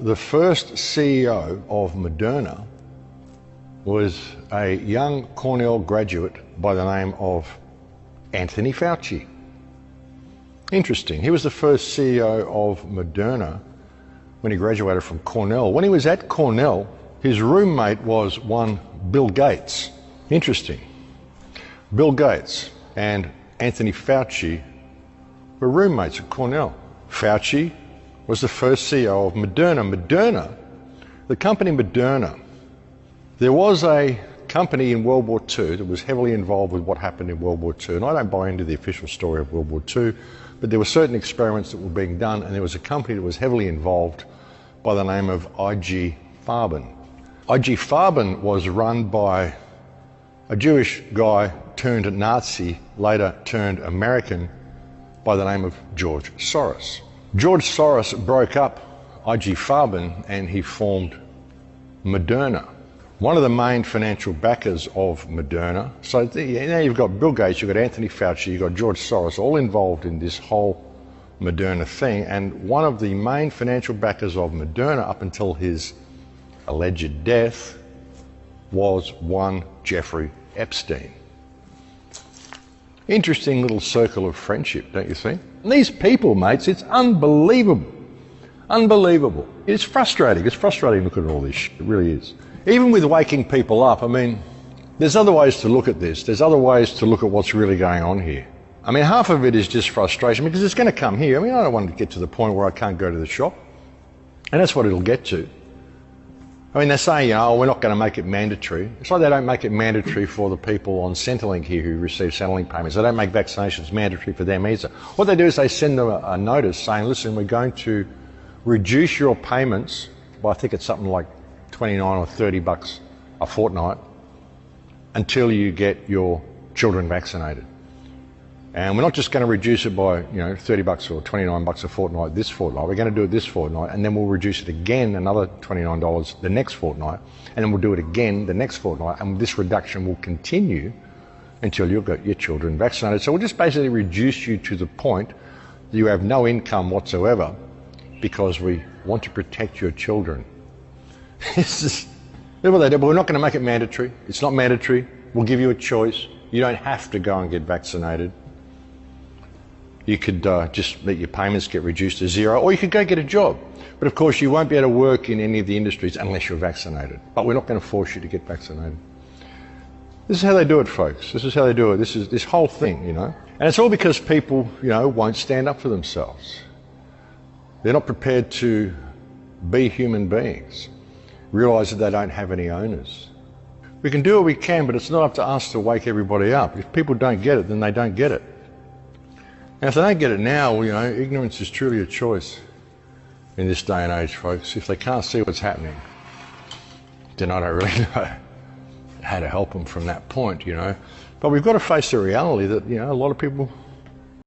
the first CEO of Moderna was a young Cornell graduate by the name of Anthony Fauci. Interesting. He was the first CEO of Moderna when he graduated from Cornell. When he was at Cornell, his roommate was one Bill Gates. Interesting. Bill Gates and Anthony Fauci were roommates at Cornell. Fauci was the first CEO of Moderna. Moderna, the company Moderna, there was a company in World War II that was heavily involved with what happened in World War II. And I don't buy into the official story of World War II, but there were certain experiments that were being done, and there was a company that was heavily involved by the name of IG Farben. IG Farben was run by a Jewish guy turned Nazi, later turned American, by the name of George Soros. George Soros broke up IG Farben and he formed Moderna. One of the main financial backers of Moderna, so now you've got Bill Gates, you've got Anthony Fauci, you've got George Soros, all involved in this whole Moderna thing, and one of the main financial backers of Moderna up until his alleged death was one Jeffrey Epstein. Interesting little circle of friendship, don't you think? And these people, mates, it's unbelievable. Unbelievable. It's frustrating. It's frustrating looking at all this shit. It really is. Even with waking people up, I mean, there's other ways to look at this. There's other ways to look at what's really going on here. I mean, half of it is just frustration because it's going to come here. I mean, I don't want to get to the point where I can't go to the shop. And that's what it'll get to. I mean, they're saying, oh, we're not going to make it mandatory. It's like they don't make it mandatory for the people on Centrelink here who receive Centrelink payments. They don't make vaccinations mandatory for them either. What they do is they send them a notice saying, listen, we're going to reduce your payments by, I think it's something like 29 or 30 bucks a fortnight until you get your children vaccinated. And we're not just going to reduce it by, 30 bucks or 29 bucks a fortnight this fortnight. We're going to do it this fortnight, and then we'll reduce it again another $29 the next fortnight, and then we'll do it again the next fortnight, and this reduction will continue until you've got your children vaccinated. So we'll just basically reduce you to the point that you have no income whatsoever because we want to protect your children. This is what they do, but we're not going to make it mandatory. It's not mandatory. We'll give you a choice. You don't have to go and get vaccinated. You could just let your payments get reduced to zero, or you could go get a job. But of course, you won't be able to work in any of the industries unless you're vaccinated. But we're not going to force you to get vaccinated. This is how they do it, folks. This is how they do it. This is this whole thing, And it's all because people, won't stand up for themselves. They're not prepared to be human beings, realize that they don't have any owners. We can do what we can, but it's not up to us to wake everybody up. If people don't get it, then they don't get it. And if they don't get it now, ignorance is truly a choice in this day and age, folks. If they can't see what's happening, then I don't really know how to help them from that point, But we've got to face the reality that, a lot of people